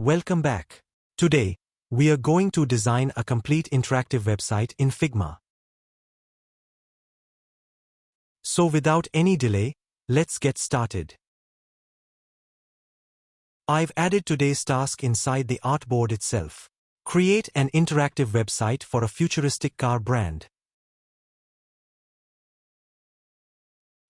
Welcome back. Today, we are going to design a complete interactive website in Figma. So without any delay, let's get started. I've added today's task inside the artboard itself. Create an interactive website for a futuristic car brand.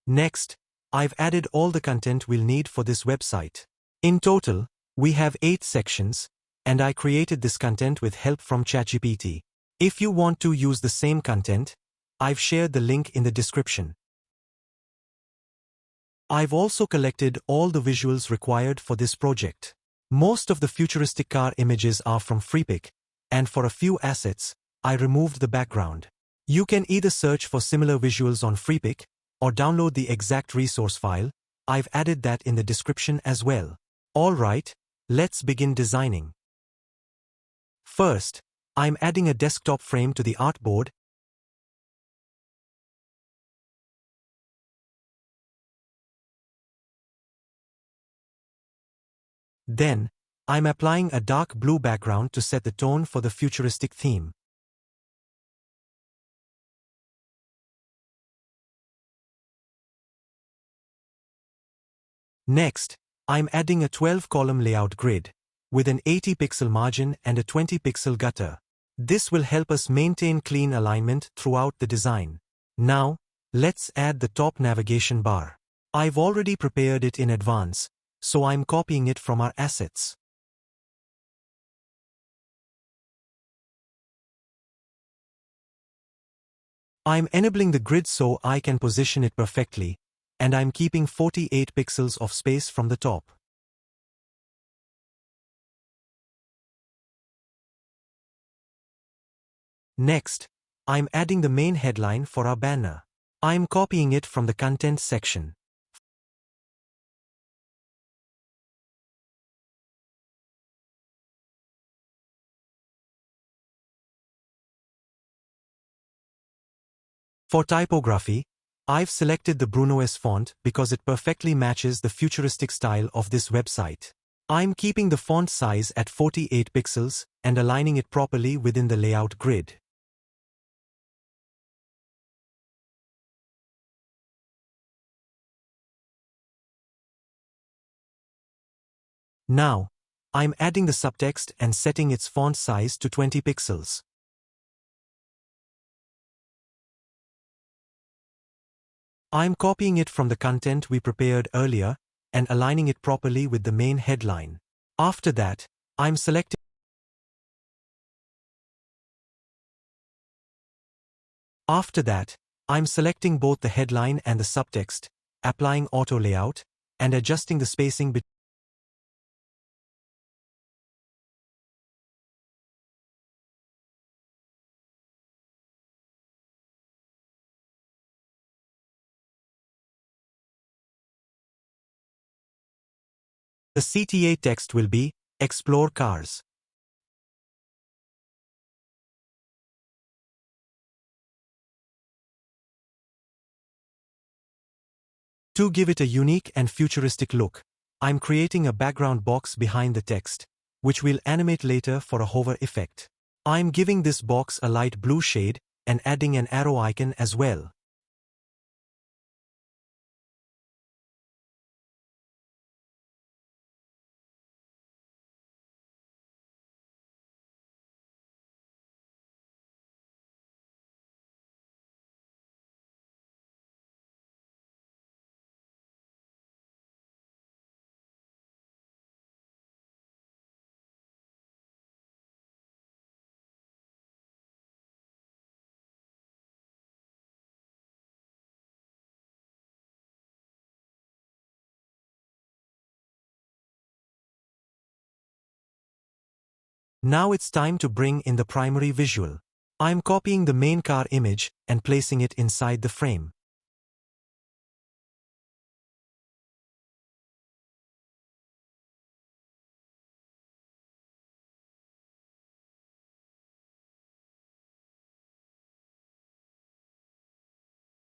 Next, I've added all the content we'll need for this website. In total, we have 8 sections, and I created this content with help from ChatGPT. If you want to use the same content, I've shared the link in the description. I've also collected all the visuals required for this project. Most of the futuristic car images are from Figma, and for a few assets, I removed the background. You can either search for similar visuals on Figma, or download the exact resource file. I've added that in the description as well. Alright, let's begin designing. First, I'm adding a desktop frame to the artboard. Then, I'm applying a dark blue background to set the tone for the futuristic theme. Next, I'm adding a 12-column layout grid, with an 80-pixel margin and a 20-pixel gutter. This will help us maintain clean alignment throughout the design. Now, let's add the top navigation bar. I've already prepared it in advance, so I'm copying it from our assets. I'm enabling the grid so I can position it perfectly, and I'm keeping 48 pixels of space from the top. Next, I'm adding the main headline for our banner. I'm copying it from the content section. For typography, I've selected the Bruno S font because it perfectly matches the futuristic style of this website. I'm keeping the font size at 48 pixels and aligning it properly within the layout grid. Now, I'm adding the subtext and setting its font size to 20 pixels. I'm copying it from the content we prepared earlier and aligning it properly with the main headline. After that, I'm selecting both the headline and the subtext, applying auto layout, and adjusting the spacing between. The CTA text will be, Explore Cars. To give it a unique and futuristic look, I'm creating a background box behind the text, which we'll animate later for a hover effect. I'm giving this box a light blue shade and adding an arrow icon as well. Now it's time to bring in the primary visual. I'm copying the main car image and placing it inside the frame.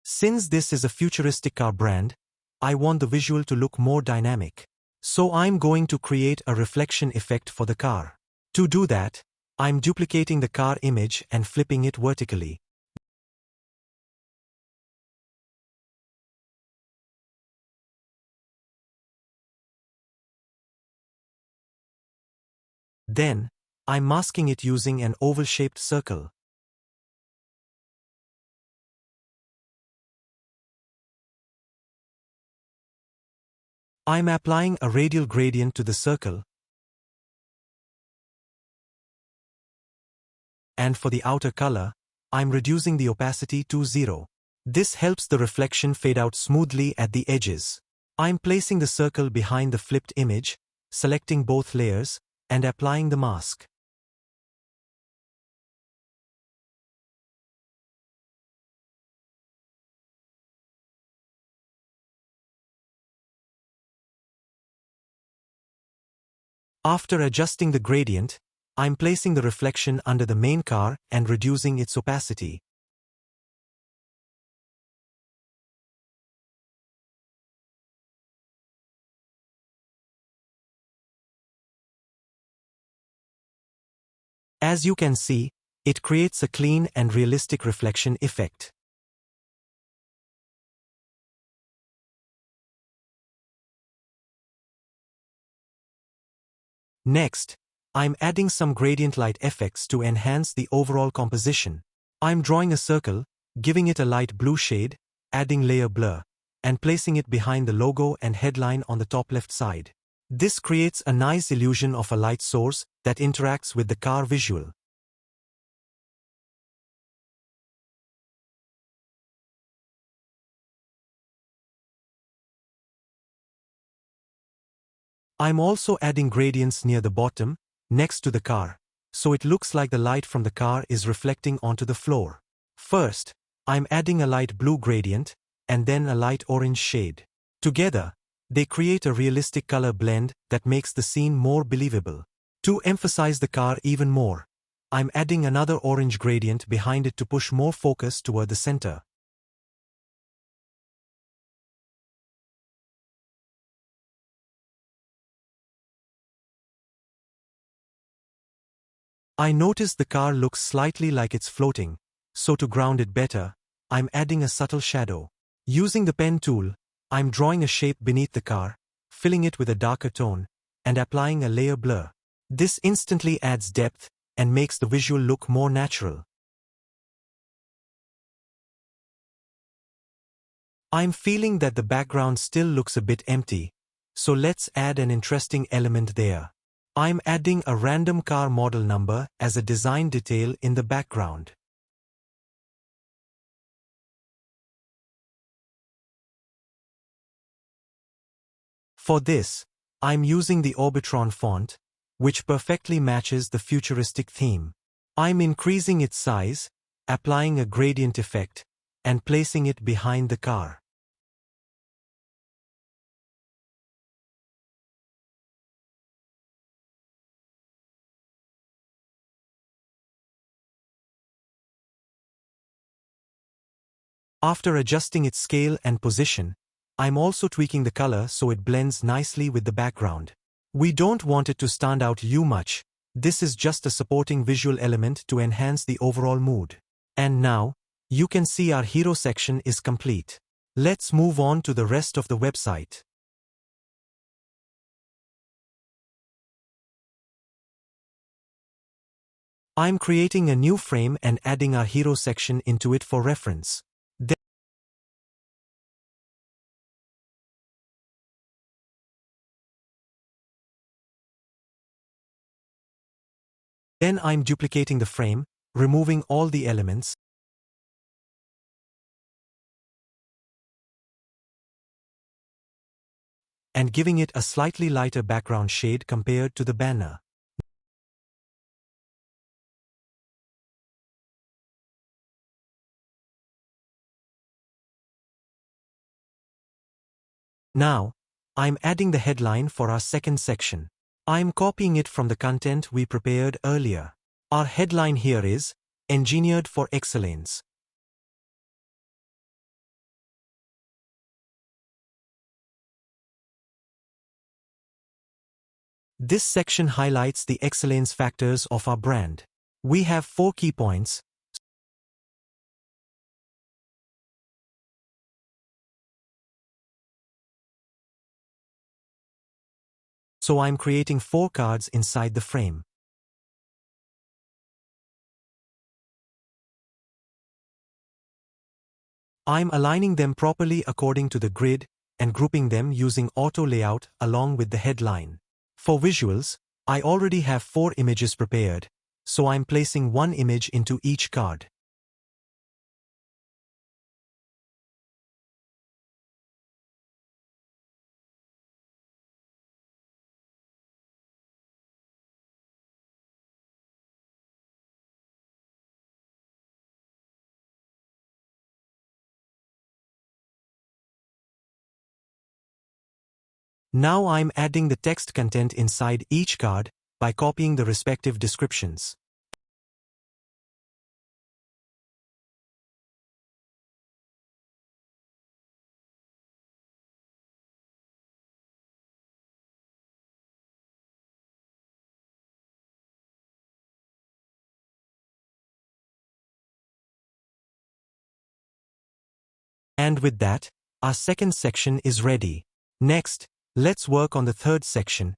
Since this is a futuristic car brand, I want the visual to look more dynamic. So I'm going to create a reflection effect for the car. To do that, I'm duplicating the car image and flipping it vertically. Then, I'm masking it using an oval-shaped circle. I'm applying a radial gradient to the circle, and for the outer color, I'm reducing the opacity to 0. This helps the reflection fade out smoothly at the edges. I'm placing the circle behind the flipped image, selecting both layers, and applying the mask. After adjusting the gradient, I'm placing the reflection under the main car and reducing its opacity. As you can see, it creates a clean and realistic reflection effect. Next, I'm adding some gradient light effects to enhance the overall composition. I'm drawing a circle, giving it a light blue shade, adding layer blur, and placing it behind the logo and headline on the top left side. This creates a nice illusion of a light source that interacts with the car visual. I'm also adding gradients near the bottom, next to the car, so it looks like the light from the car is reflecting onto the floor. First, I'm adding a light blue gradient, and then a light orange shade. Together, they create a realistic color blend that makes the scene more believable. To emphasize the car even more, I'm adding another orange gradient behind it to push more focus toward the center. I notice the car looks slightly like it's floating, so to ground it better, I'm adding a subtle shadow. Using the pen tool, I'm drawing a shape beneath the car, filling it with a darker tone, and applying a layer blur. This instantly adds depth and makes the visual look more natural. I'm feeling that the background still looks a bit empty, so let's add an interesting element there. I'm adding a random car model number as a design detail in the background. For this, I'm using the Orbitron font, which perfectly matches the futuristic theme. I'm increasing its size, applying a gradient effect, and placing it behind the car. After adjusting its scale and position, I'm also tweaking the color so it blends nicely with the background. We don't want it to stand out too much. This is just a supporting visual element to enhance the overall mood. And now, you can see our hero section is complete. Let's move on to the rest of the website. I'm creating a new frame and adding our hero section into it for reference. Then I'm duplicating the frame, removing all the elements, and giving it a slightly lighter background shade compared to the banner. Now, I'm adding the headline for our second section. I'm copying it from the content we prepared earlier. Our headline here is, Engineered for Excellence. This section highlights the excellence factors of our brand. We have 4 key points. So I'm creating 4 cards inside the frame. I'm aligning them properly according to the grid and grouping them using auto layout along with the headline. For visuals, I already have 4 images prepared, so I'm placing 1 image into each card. Now I'm adding the text content inside each card by copying the respective descriptions. And with that, our second section is ready. Next, let's work on the third section,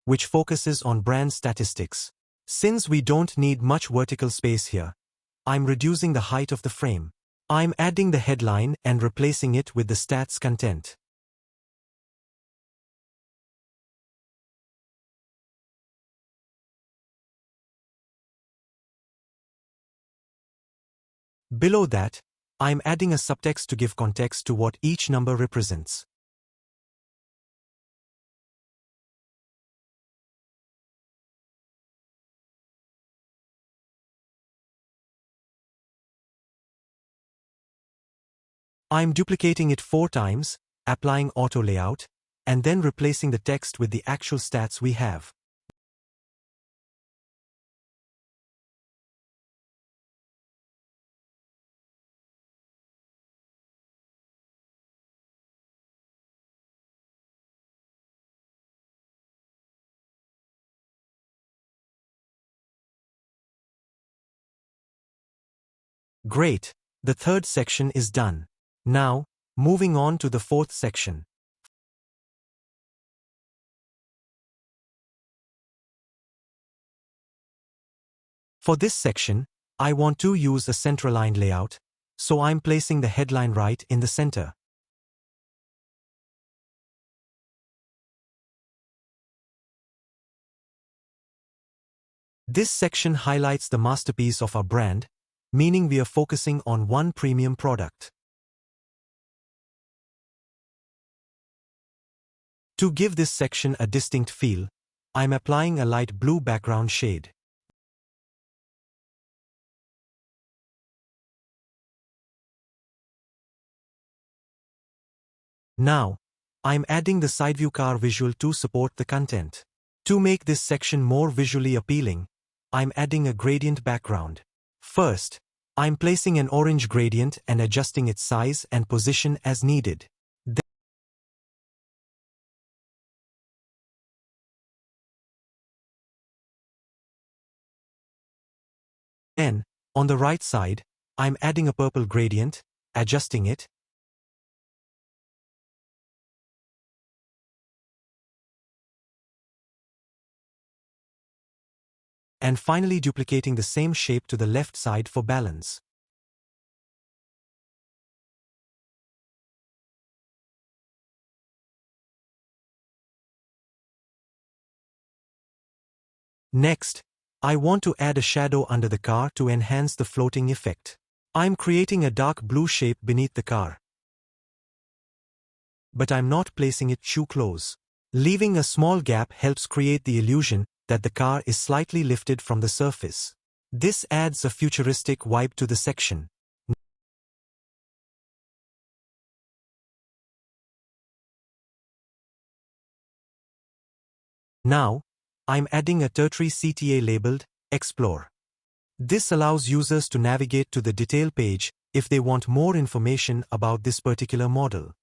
which focuses on brand statistics. Since we don't need much vertical space here, I'm reducing the height of the frame. I'm adding the headline and replacing it with the stats content. Below that, I'm adding a subtext to give context to what each number represents. I'm duplicating it 4 times, applying auto layout, and then replacing the text with the actual stats we have. Great, the third section is done. Now, moving on to the fourth section. For this section, I want to use a center-aligned layout, so I'm placing the headline right in the center. This section highlights the masterpiece of our brand, meaning we are focusing on one premium product. To give this section a distinct feel, I'm applying a light blue background shade. Now, I'm adding the side view car visual to support the content. To make this section more visually appealing, I'm adding a gradient background. First, I'm placing an orange gradient and adjusting its size and position as needed. Then, on the right side, I'm adding a purple gradient, adjusting it, and finally duplicating the same shape to the left side for balance. Next, I want to add a shadow under the car to enhance the floating effect. I'm creating a dark blue shape beneath the car, but I'm not placing it too close. Leaving a small gap helps create the illusion that the car is slightly lifted from the surface. This adds a futuristic vibe to the section. Now, I'm adding a tertiary CTA labeled Explore. This allows users to navigate to the detail page if they want more information about this particular model.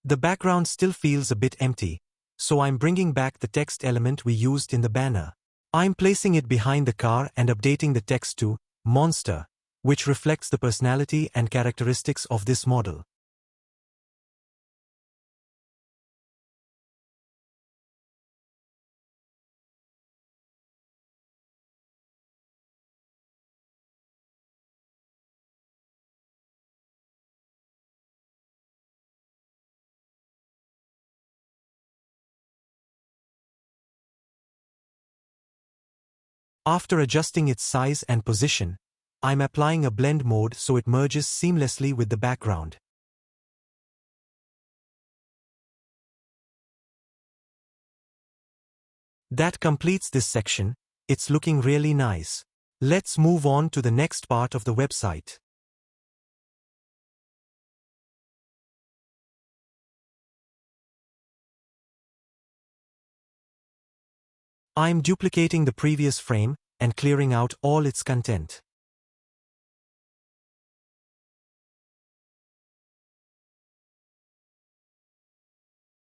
The background still feels a bit empty, so I'm bringing back the text element we used in the banner. I'm placing it behind the car and updating the text to Monster, which reflects the personality and characteristics of this model. After adjusting its size and position, I'm applying a blend mode so it merges seamlessly with the background. That completes this section. It's looking really nice. Let's move on to the next part of the website. I'm duplicating the previous frame and clearing out all its content.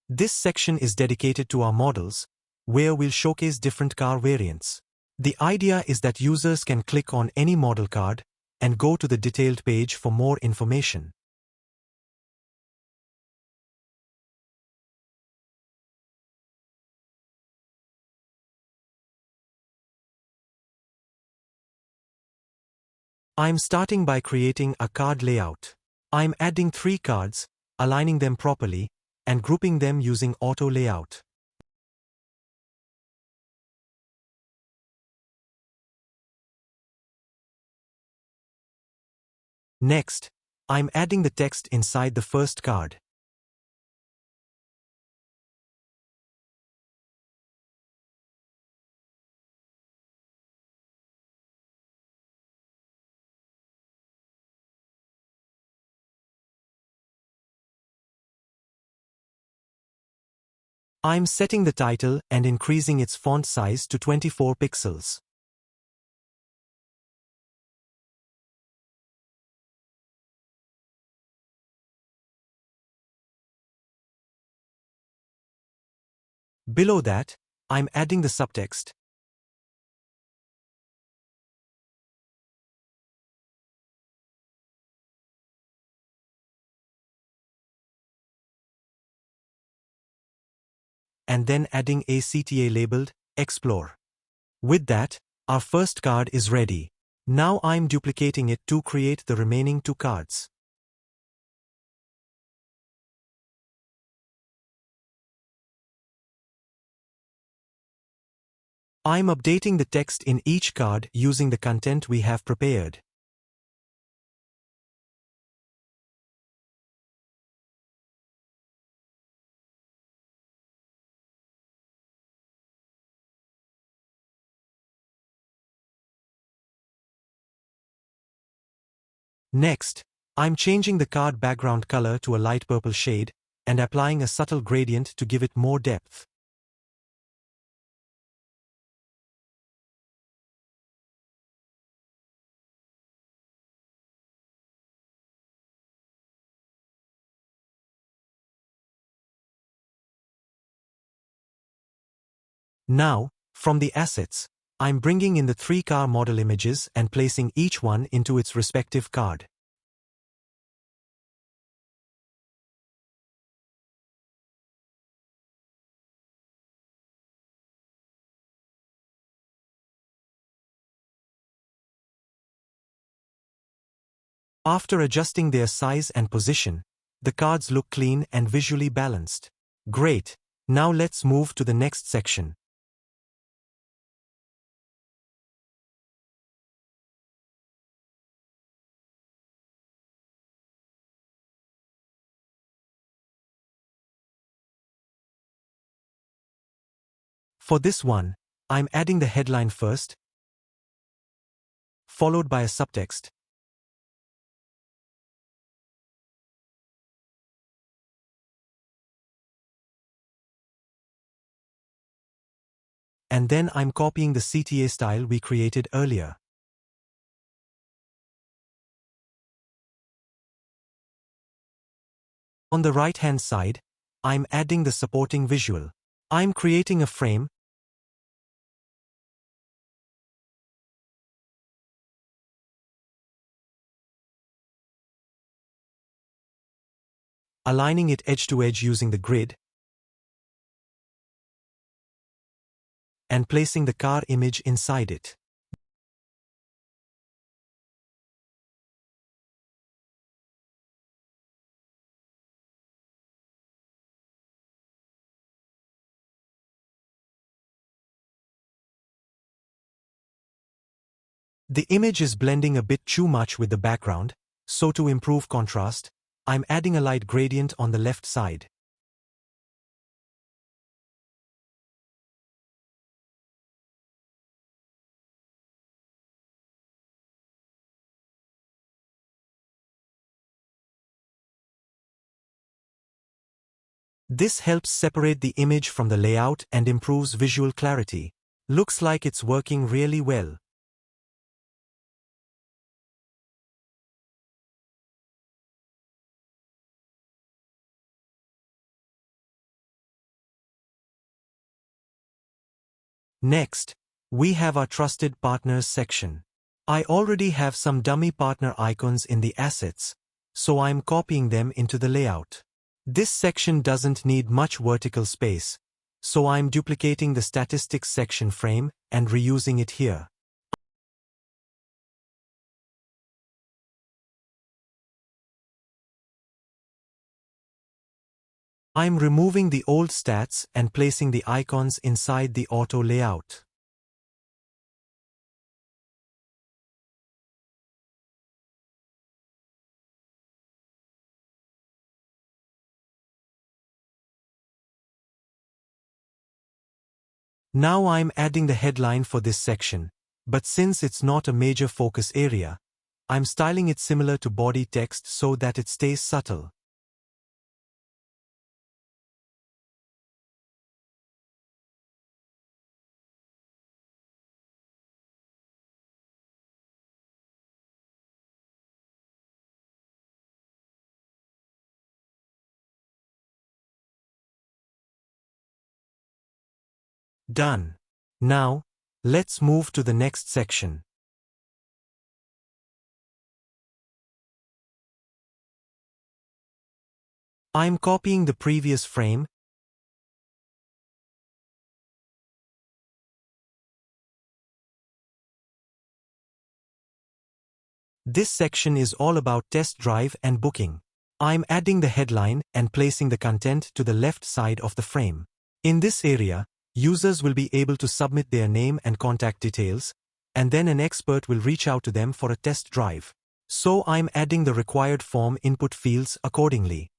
This section is dedicated to our models, where we'll showcase different car variants. The idea is that users can click on any model card and go to the detailed page for more information. I'm starting by creating a card layout. I'm adding 3 cards, aligning them properly, and grouping them using auto layout. Next, I'm adding the text inside the first card. I'm setting the title and increasing its font size to 24 pixels. Below that, I'm adding the subtext. And then adding a CTA labeled Explore. With that, our first card is ready. Now I'm duplicating it to create the remaining 2 cards. I'm updating the text in each card using the content we have prepared. Next, I'm changing the card background color to a light purple shade and applying a subtle gradient to give it more depth. Now, from the assets, I'm bringing in the 3 car model images and placing each one into its respective card. After adjusting their size and position, the cards look clean and visually balanced. Great! Now let's move to the next section. For this one, I'm adding the headline first, followed by a subtext, and then I'm copying the CTA style we created earlier. On the right-hand side, I'm adding the supporting visual. I'm creating a frame, aligning it edge to edge using the grid, and placing the car image inside it. The image is blending a bit too much with the background, so to improve contrast, I'm adding a light gradient on the left side. This helps separate the image from the layout and improves visual clarity. Looks like it's working really well. Next, we have our Trusted Partners section. I already have some dummy partner icons in the assets, so I'm copying them into the layout. This section doesn't need much vertical space, so I'm duplicating the statistics section frame and reusing it here. I'm removing the old stats and placing the icons inside the auto layout. Now I'm adding the headline for this section, but since it's not a major focus area, I'm styling it similar to body text so that it stays subtle. Done. Now, let's move to the next section. I'm copying the previous frame. This section is all about test drive and booking. I'm adding the headline and placing the content to the left side of the frame. In this area, users will be able to submit their name and contact details, and then an expert will reach out to them for a test drive. So I'm adding the required form input fields accordingly.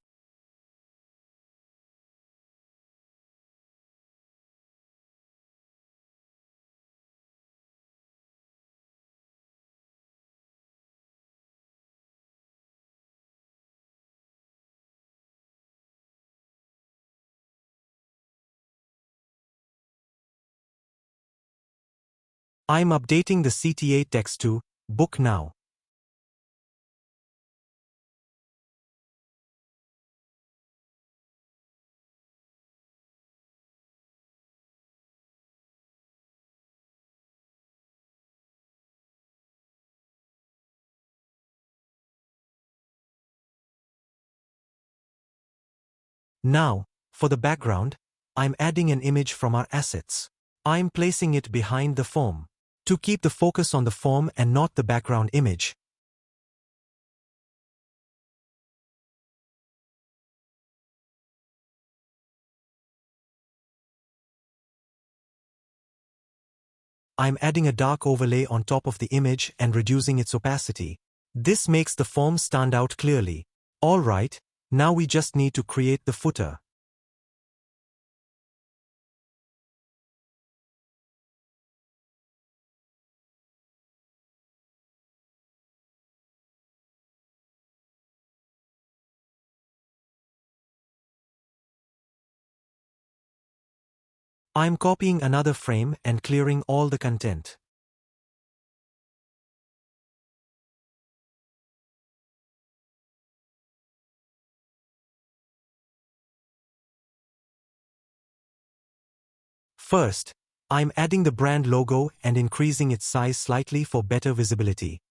I'm updating the CTA text to Book Now. Now, for the background, I'm adding an image from our assets. I'm placing it behind the form. To keep the focus on the form and not the background image, I'm adding a dark overlay on top of the image and reducing its opacity. This makes the form stand out clearly. Alright, now we just need to create the footer. I'm copying another frame and clearing all the content. First, I'm adding the brand logo and increasing its size slightly for better visibility.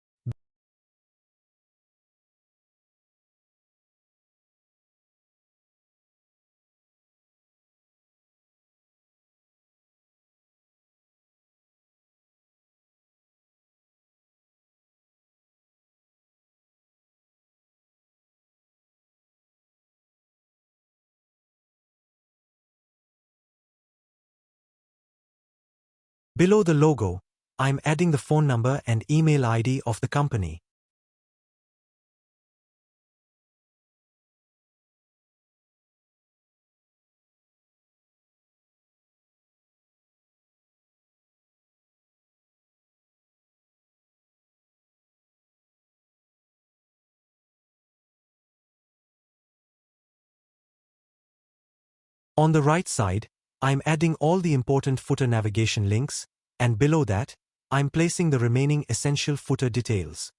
Below the logo, I'm adding the phone number and email ID of the company. On the right side, I'm adding all the important footer navigation links, and below that, I'm placing the remaining essential footer details.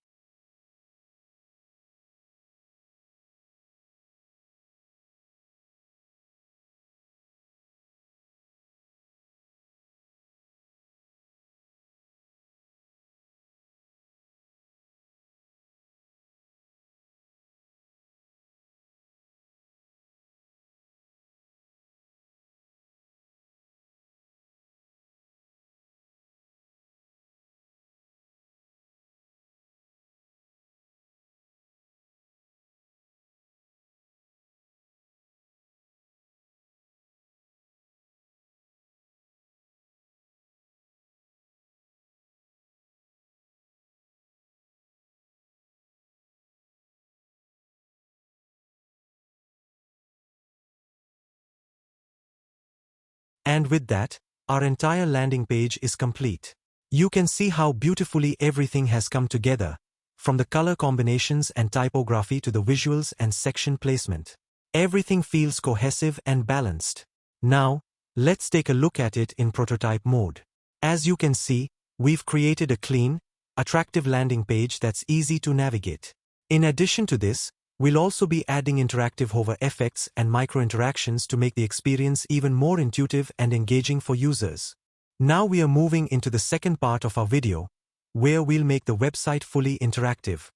And with that, our entire landing page is complete. You can see how beautifully everything has come together, from the color combinations and typography to the visuals and section placement. Everything feels cohesive and balanced. Now, let's take a look at it in prototype mode. As you can see, we've created a clean, attractive landing page that's easy to navigate. In addition to this, we'll also be adding interactive hover effects and micro-interactions to make the experience even more intuitive and engaging for users. Now we are moving into the second part of our video, where we'll make the website fully interactive.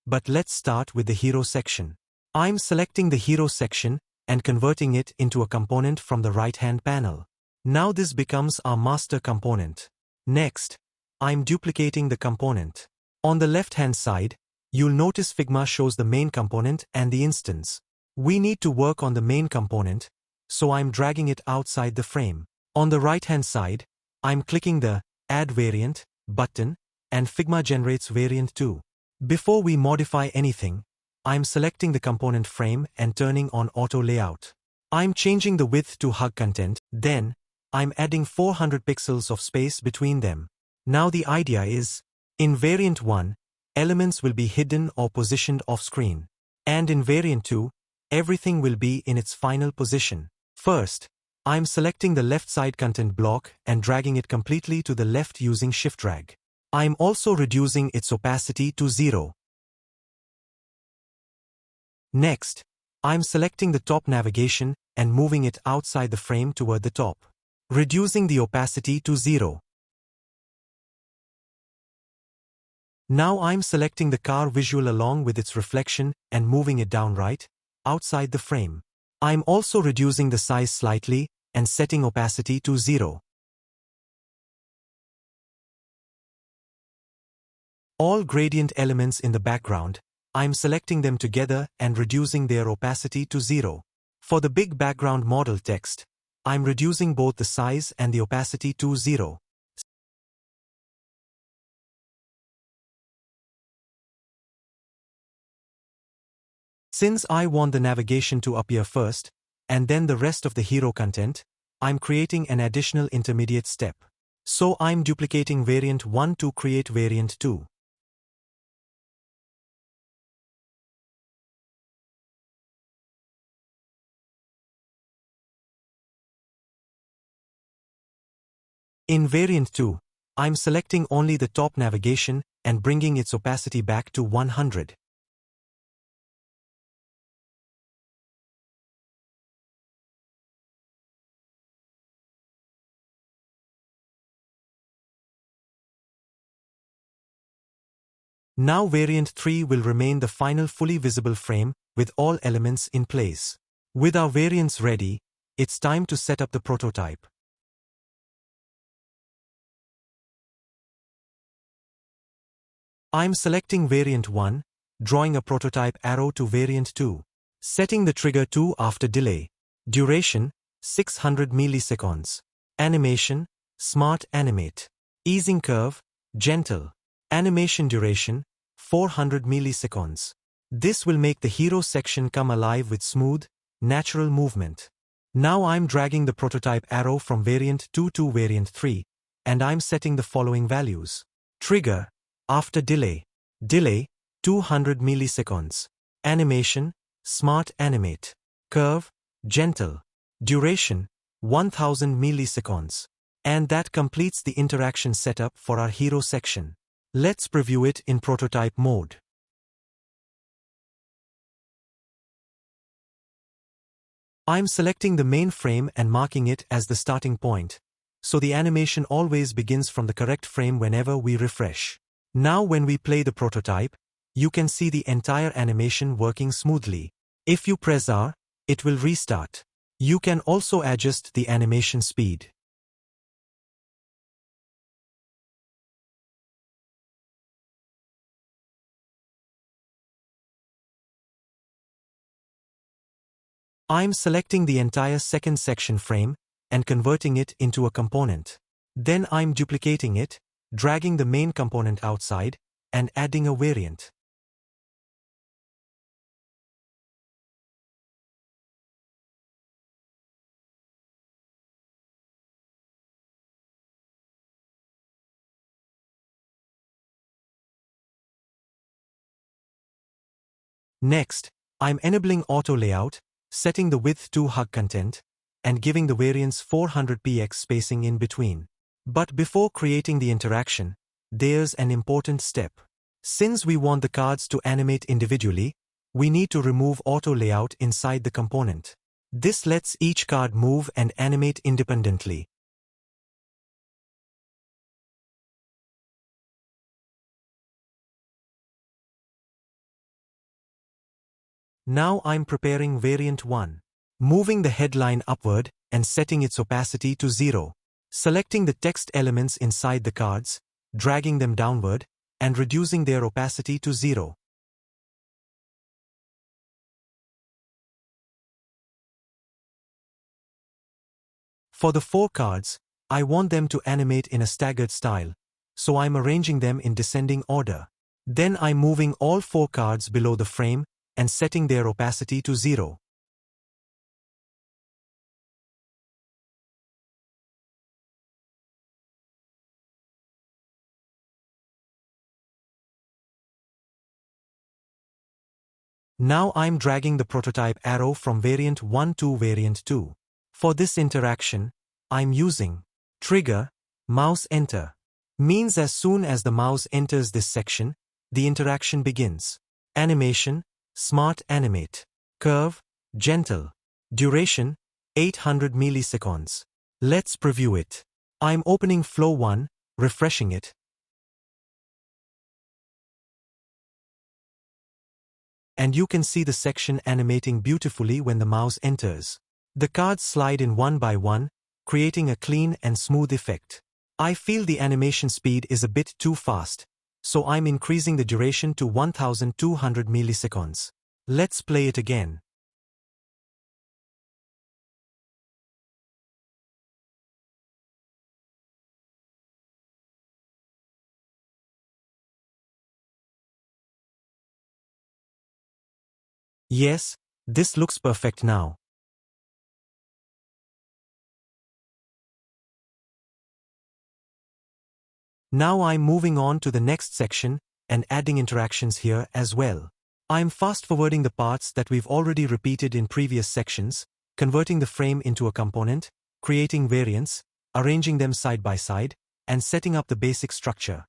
But let's start with the hero section. I'm selecting the hero section and converting it into a component from the right-hand panel. Now this becomes our master component. Next, I'm duplicating the component. On the left-hand side, you'll notice Figma shows the main component and the instance. We need to work on the main component, so I'm dragging it outside the frame. On the right-hand side, I'm clicking the Add Variant button, and Figma generates variant 2. Before we modify anything, I'm selecting the component frame and turning on Auto Layout. I'm changing the width to hug content, then, I'm adding 400 pixels of space between them. Now the idea is, in variant 1, elements will be hidden or positioned off-screen. And in variant 2, everything will be in its final position. First, I'm selecting the left side content block and dragging it completely to the left using Shift Drag. I'm also reducing its opacity to 0. Next, I'm selecting the top navigation and moving it outside the frame toward the top, reducing the opacity to 0. Now I'm selecting the car visual along with its reflection and moving it down right, outside the frame. I'm also reducing the size slightly and setting opacity to 0. All gradient elements in the background, I'm selecting them together and reducing their opacity to 0. For the big background model text, I'm reducing both the size and the opacity to 0. Since I want the navigation to appear first, and then the rest of the hero content, I'm creating an additional intermediate step. So I'm duplicating variant 1 to create variant 2. In variant 2, I'm selecting only the top navigation and bringing its opacity back to 100. Now variant 3 will remain the final fully visible frame with all elements in place. With our variants ready, it's time to set up the prototype. I'm selecting variant 1, drawing a prototype arrow to variant 2. Setting the trigger to after delay. Duration, 600 milliseconds. Animation, smart animate. Easing curve, gentle. Animation duration, 400 milliseconds. This will make the hero section come alive with smooth, natural movement. Now I'm dragging the prototype arrow from variant 2 to variant 3, and I'm setting the following values. Trigger, after delay. Delay, 200 milliseconds. Animation, smart animate. Curve, gentle. Duration, 1000 milliseconds. And that completes the interaction setup for our hero section. Let's preview it in prototype mode. I'm selecting the main frame and marking it as the starting point, so the animation always begins from the correct frame whenever we refresh. Now when we play the prototype, you can see the entire animation working smoothly. If you press R, it will restart. You can also adjust the animation speed. I'm selecting the entire second section frame and converting it into a component. Then I'm duplicating it, dragging the main component outside, and adding a variant. Next, I'm enabling auto layout, setting the width to hug content, and giving the variance 400px spacing in between. But before creating the interaction, there's an important step. Since we want the cards to animate individually, we need to remove auto layout inside the component. This lets each card move and animate independently. Now I'm preparing variant 1. Moving the headline upward and setting its opacity to 0. Selecting the text elements inside the cards, dragging them downward, and reducing their opacity to 0. For the 4 cards, I want them to animate in a staggered style, so I'm arranging them in descending order. Then I'm moving all 4 cards below the frame and setting their opacity to 0. Now I'm dragging the prototype arrow from variant 1 to variant 2. For this interaction, I'm using trigger, mouse enter. Means as soon as the mouse enters this section, the interaction begins. Animation, smart animate. Curve, gentle. Duration, 800 milliseconds. Let's preview it. I'm opening flow 1, refreshing it. And you can see the section animating beautifully when the mouse enters. The cards slide in one by one, creating a clean and smooth effect. I feel the animation speed is a bit too fast, so I'm increasing the duration to 1200 milliseconds. Let's play it again. Yes, this looks perfect now. Now I'm moving on to the next section and adding interactions here as well. I'm fast-forwarding the parts that we've already repeated in previous sections, converting the frame into a component, creating variants, arranging them side by side, and setting up the basic structure.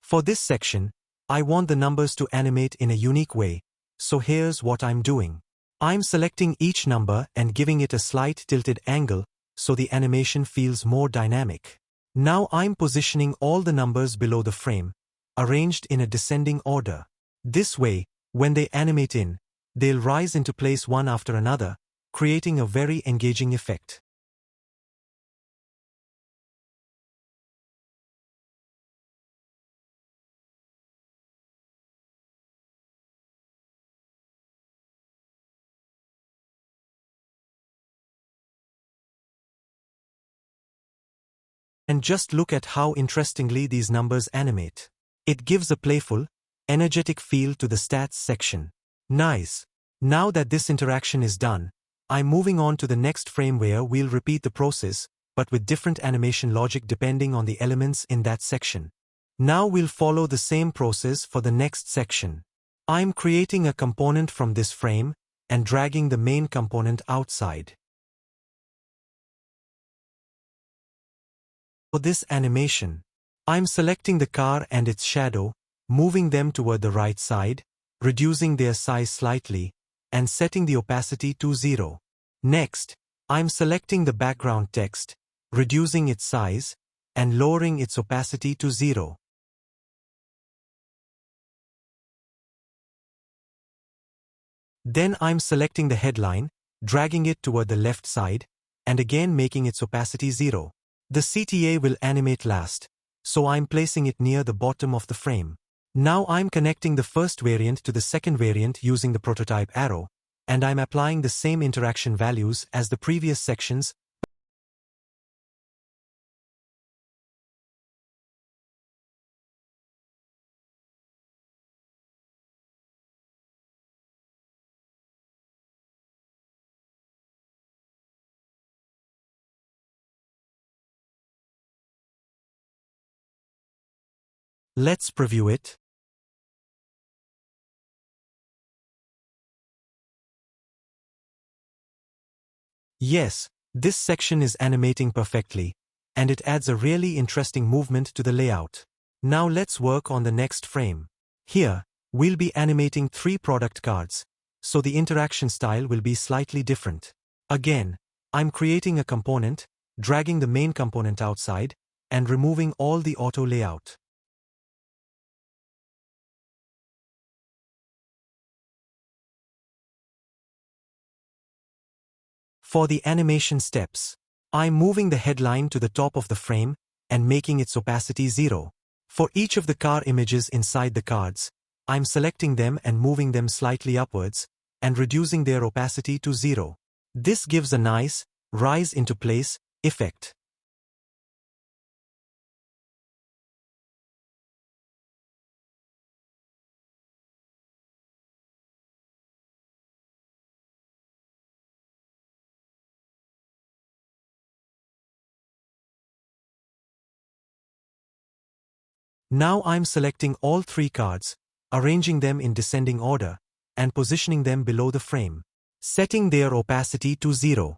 For this section, I want the numbers to animate in a unique way, so here's what I'm doing. I'm selecting each number and giving it a slight tilted angle so the animation feels more dynamic. Now I'm positioning all the numbers below the frame, arranged in a descending order. This way, when they animate in, they'll rise into place one after another, creating a very engaging effect. And just look at how interestingly these numbers animate. It gives a playful, energetic feel to the stats section. Nice. Now that this interaction is done, I'm moving on to the next frame where we'll repeat the process, but with different animation logic depending on the elements in that section. Now we'll follow the same process for the next section. I'm creating a component from this frame and dragging the main component outside. For this animation, I'm selecting the car and its shadow, moving them toward the right side, reducing their size slightly, and setting the opacity to 0. Next, I'm selecting the background text, reducing its size, and lowering its opacity to 0. Then I'm selecting the headline, dragging it toward the left side, and again making its opacity 0. The CTA will animate last, so I'm placing it near the bottom of the frame. Now I'm connecting the first variant to the second variant using the prototype arrow, and I'm applying the same interaction values as the previous sections. Let's preview it. Yes, this section is animating perfectly, and it adds a really interesting movement to the layout. Now let's work on the next frame. Here, we'll be animating 3 product cards, so the interaction style will be slightly different. Again, I'm creating a component, dragging the main component outside, and removing all the auto layout. For the animation steps, I'm moving the headline to the top of the frame and making its opacity 0. For each of the car images inside the cards, I'm selecting them and moving them slightly upwards and reducing their opacity to 0. This gives a nice, rise into place effect. Now I'm selecting all 3 cards, arranging them in descending order, and positioning them below the frame, setting their opacity to 0.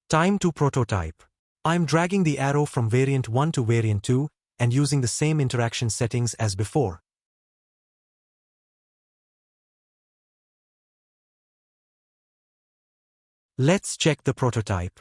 Time to prototype. I'm dragging the arrow from variant 1 to variant 2 and using the same interaction settings as before. Let's check the prototype.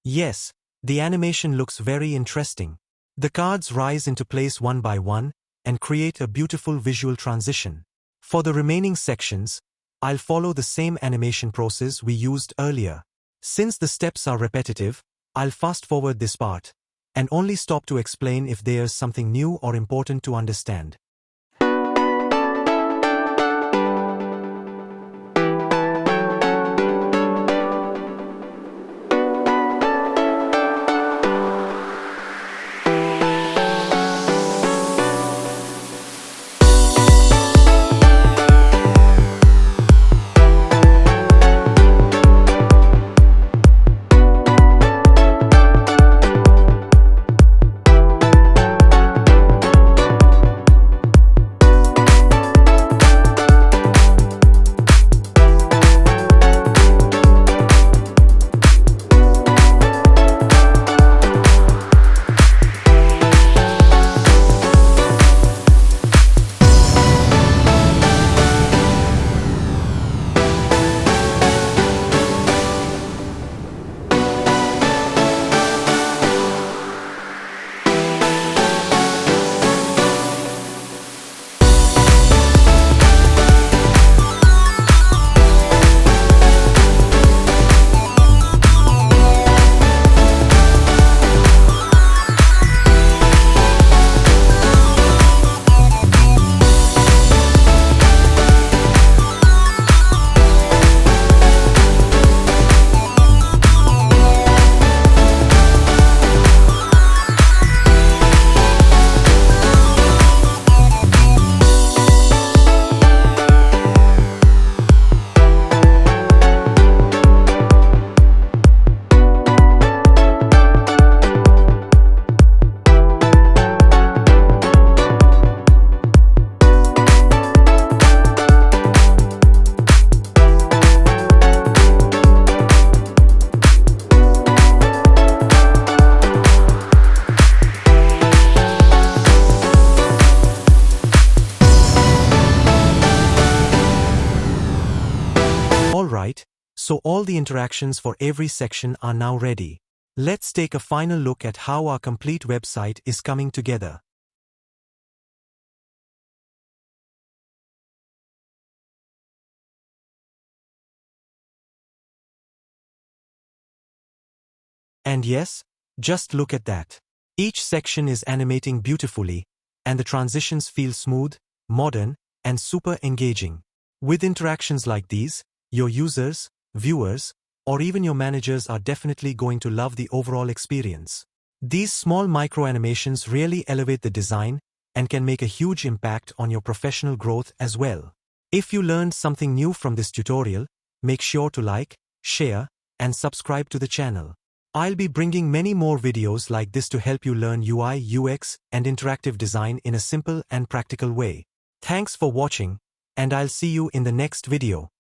Yes, the animation looks very interesting. The cards rise into place one by one and create a beautiful visual transition. For the remaining sections, I'll follow the same animation process we used earlier. Since the steps are repetitive, I'll fast forward this part and only stop to explain if there's something new or important to understand. So all the interactions for every section are now ready. Let's take a final look at how our complete website is coming together. And yes, just look at that. Each section is animating beautifully, and the transitions feel smooth, modern, and super engaging. With interactions like these, your users, viewers, or even your managers are definitely going to love the overall experience. These small micro animations really elevate the design and can make a huge impact on your professional growth as well. If you learned something new from this tutorial, make sure to like, share, and subscribe to the channel. I'll be bringing many more videos like this to help you learn UI, UX, and interactive design in a simple and practical way. Thanks for watching, and I'll see you in the next video.